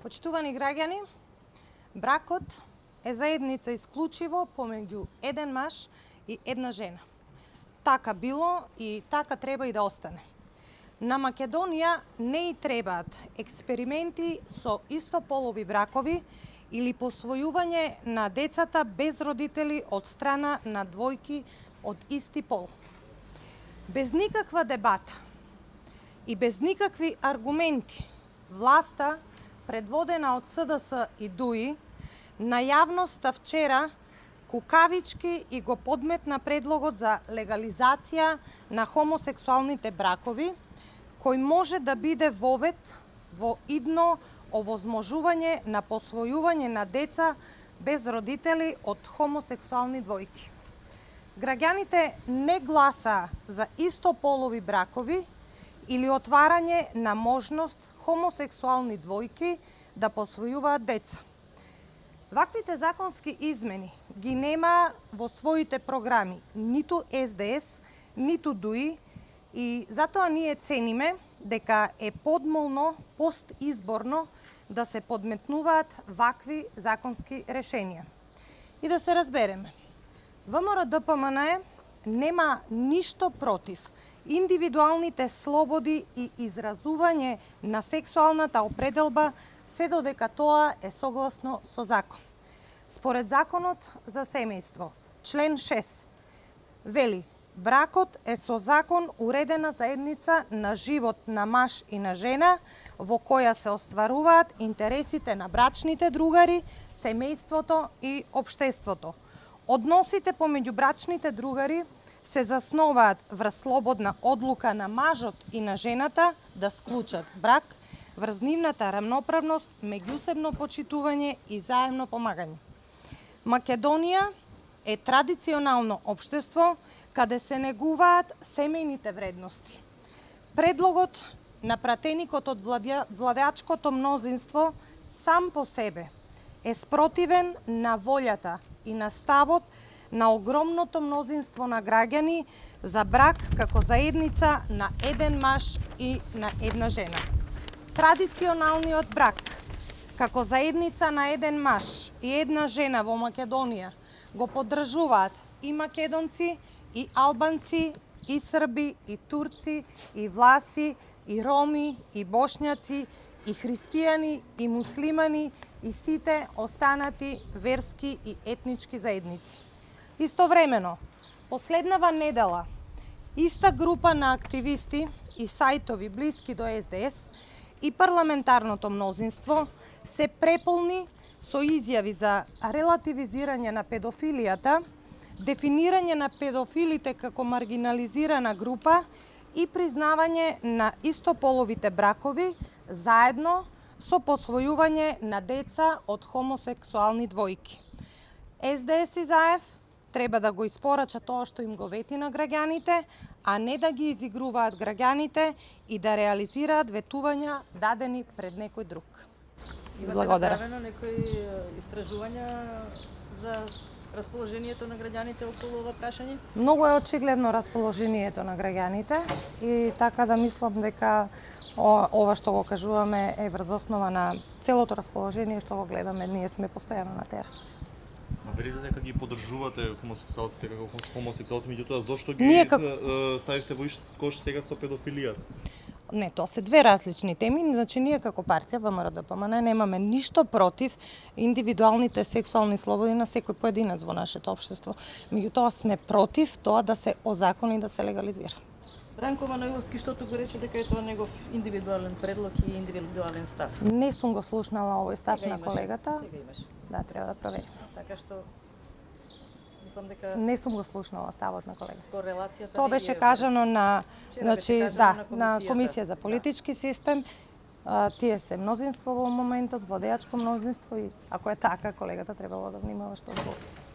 Почитувани граѓани, бракот е заедница исклучиво помеѓу еден маж и една жена. Така било и така треба и да остане. На Македонија не и требаат експерименти со истополови бракови или посвојување на децата без родители од страна на двојки од исти пол. Без никаква дебата и без никакви аргументи, власта, предводена од СДС и ДУИ, на јавноста вчера кукавички и го подметна предлогот за легализација на хомосексуалните бракови, кој може да биде вовед во идно овозможување на посвојување на деца без родители од хомосексуални двојки. Граѓаните не гласа за истополови бракови или отварање на можност хомосексуални двојки да посвојуваат деца. Ваквите законски измени ги нема во своите програми ниту СДС, ниту ДУИ и затоа ние цениме дека е подмолно, постизборно да се подметнуваат вакви законски решенија. И да се разбереме, ВМРО-ДПМНЕ нема ништо против индивидуалните слободи и изразување на сексуалната определба се додека тоа е согласно со закон. Според Законот за семејство, член 6, вели: бракот е со закон уредена заедница на живот на маж и на жена во која се остваруваат интересите на брачните другари, семејството и општеството. Односите помеѓу брачните другари се засноваат врз слободна одлука на мажот и на жената да склучат брак, врз нивната рамноправност, меѓусебно почитување и заемно помагање. Македонија е традиционално општество каде се негуваат семејните вредности. Предлогот на пратеникот од владеачкото мнозинство сам по себе е спротивен на волјата и на ставот на огромното мнозинство на граѓани за брак како заедница на еден маж и на една жена. Традиционалниот брак како заедница на еден маж и една жена во Македонија го поддржуваат и македонци, и албанци, и срби, и турци, и власи, и роми, и бошњаци, и христијани, и муслимани, и сите останати верски и етнички заедници. Истовремено, последнава недела, иста група на активисти и сајтови блиски до СДС и парламентарното мнозинство се преполни со изјави за релативизирање на педофилијата, дефинирање на педофилите како маргинализирана група и признавање на истополовите бракови заедно со посвојување на деца од хомосексуални двојки. СДС и ЗАЕВ треба да го испорача тоа што им го вети на граѓаните, а не да ги изигруваат граѓаните и да реализираат ветувања дадени пред некој друг. Благодарам. Имате направено некои истражувања за расположението на граѓаните околу ова прашање? Многу е очигледно расположението на граѓаните и така да мислам дека ова што го кажуваме е врз основа на целото расположение што го гледаме, ние сме постојано на терен. Велите дека ги поддржувате хомосексуалците како хомосексуалци, меѓутоа зошто ги ставивте во ист кош сега со педофилијата? Не, тоа се две различни теми, значи ние како партија ВМРО-ДПМНЕ немаме ништо против индивидуалните сексуални слободи на секој поединец во нашето општество. Меѓутоа сме против тоа да се озакони и да се легализира. Бранко Маноиловски штото го рече дека е тоа негов индивидуален предлог и индивидуален став. Не сум го слушнала овој став на колегата. Сега имаш. Да, треба да проверим. Така што мислам дека не сум го слушнала ставот на колегата. Корелацијата тоа беше кажано на на Комисија за политички систем. Тие се мнозинство во моментот, владеачко мнозинство и ако е така, колегата требало да внимава што збори.